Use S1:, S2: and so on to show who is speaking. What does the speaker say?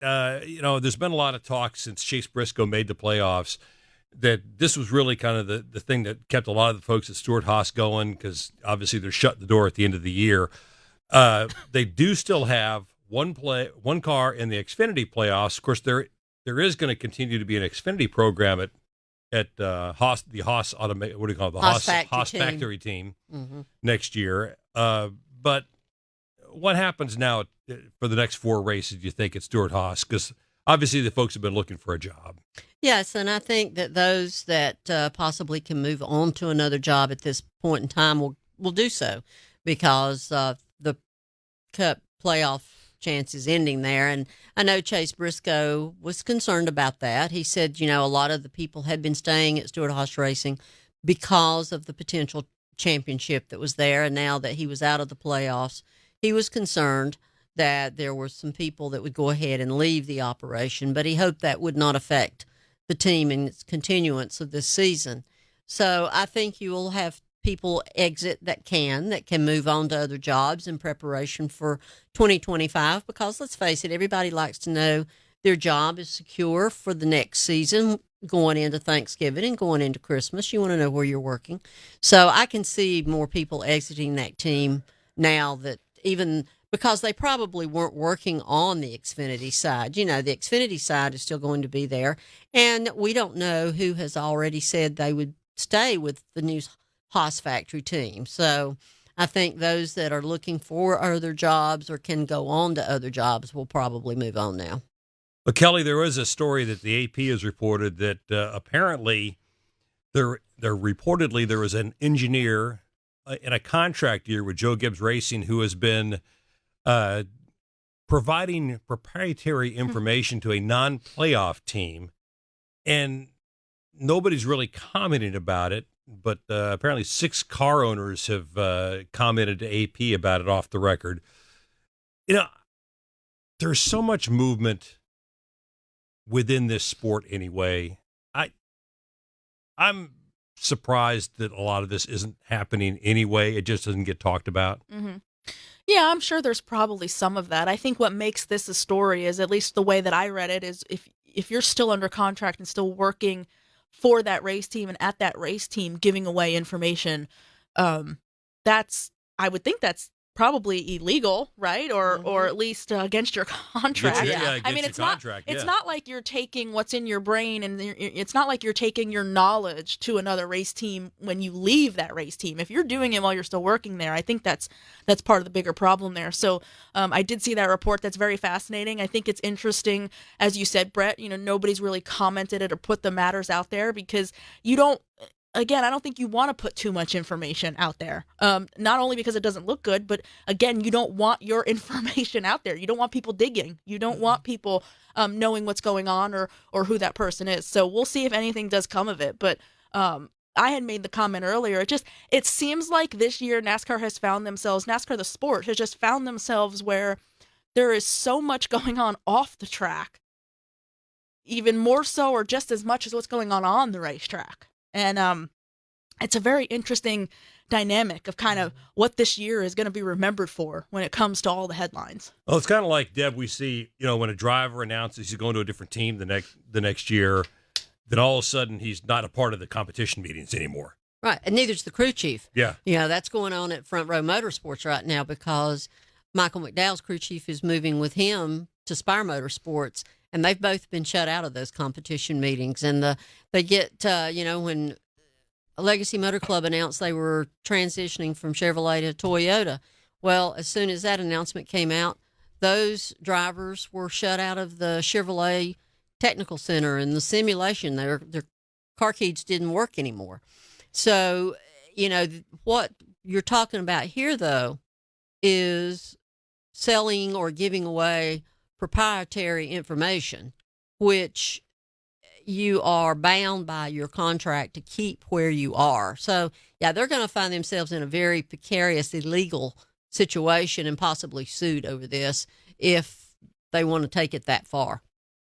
S1: there's been a lot of talk since Chase Briscoe made the playoffs that this was really kind of the thing that kept a lot of the folks at Stewart-Haas going, because obviously they're shutting the door at the end of the year. They do still have one car in the Xfinity playoffs. Of course, there is going to continue to be an Xfinity program at Haas, the Haas what do you call it? The Haas factory team next year. But what happens now for the next 4 races, do you think, at Stewart-Haas? Because obviously the folks have been looking for a job.
S2: Yes, and I think that those that possibly can move on to another job at this point in time will do so, because the Cup playoff chance is ending there. And I know Chase Briscoe was concerned about that. He said, a lot of the people had been staying at Stewart-Haas Racing because of the potential championship that was there. And now that he was out of the playoffs, he was concerned that there were some people that would go ahead and leave the operation, but he hoped that would not affect the team in its continuance of this season. So I think you will have people exit that can move on to other jobs in preparation for 2025, because let's face it, everybody likes to know their job is secure for the next season, going into Thanksgiving and going into Christmas. You want to know where you're working. So I can see more people exiting that team now, that even because they probably weren't working on the Xfinity side. The Xfinity side is still going to be there, and we don't know who has already said they would stay with the new Haas factory team. So I think those that are looking for other jobs or can go on to other jobs will probably move on now.
S1: But Kelly, there was a story that the AP has reported that apparently there was an engineer in a contract year with Joe Gibbs Racing who has been providing proprietary information to a non-playoff team, and nobody's really commenting about it. But apparently 6 car owners have commented to AP about it off the record. There's so much movement within this sport anyway. I'm surprised that a lot of this isn't happening anyway. It just doesn't get talked about.
S3: Mm-hmm. Yeah, I'm sure there's probably some of that. I think what makes this a story is, at least the way that I read it, is if you're still under contract and still working for that race team and at that race team giving away information, I would think that's probably illegal, right? Or at least against your contract.
S1: It's
S3: not like you're taking what's in your brain, and it's not like you're taking your knowledge to another race team when you leave that race team. If you're doing it while you're still working there, I think that's part of the bigger problem there. So I did see that report. That's very fascinating. I think it's interesting, as you said, Brett, nobody's really commented it or put the matters out there, because I don't think you want to put too much information out there. Not only because it doesn't look good, but again, you don't want your information out there. You don't want people digging. You don't want people knowing what's going on or who that person is. So we'll see if anything does come of it. But I had made the comment earlier. It seems like this year NASCAR the sport has just found themselves where there is so much going on off the track, even more so or just as much as what's going on the racetrack. And it's a very interesting dynamic of kind of what this year is going to be remembered for when it comes to all the headlines.
S1: Well, it's kind of like, Deb, we see, when a driver announces he's going to a different team the next year, then all of a sudden he's not a part of the competition meetings anymore.
S2: Right, and neither's the crew chief.
S1: Yeah.
S2: That's going on at Front Row Motorsports right now, because Michael McDowell's crew chief is moving with him to Spire Motorsports. And they've both been shut out of those competition meetings. And they get, when Legacy Motor Club announced they were transitioning from Chevrolet to Toyota, well, as soon as that announcement came out, those drivers were shut out of the Chevrolet Technical Center and the simulation. Their car keys didn't work anymore. So, what you're talking about here, though, is selling or giving away proprietary information, which you are bound by your contract to keep where you are. So, they're going to find themselves in a very precarious, illegal situation and possibly sued over this if they want to take it that far.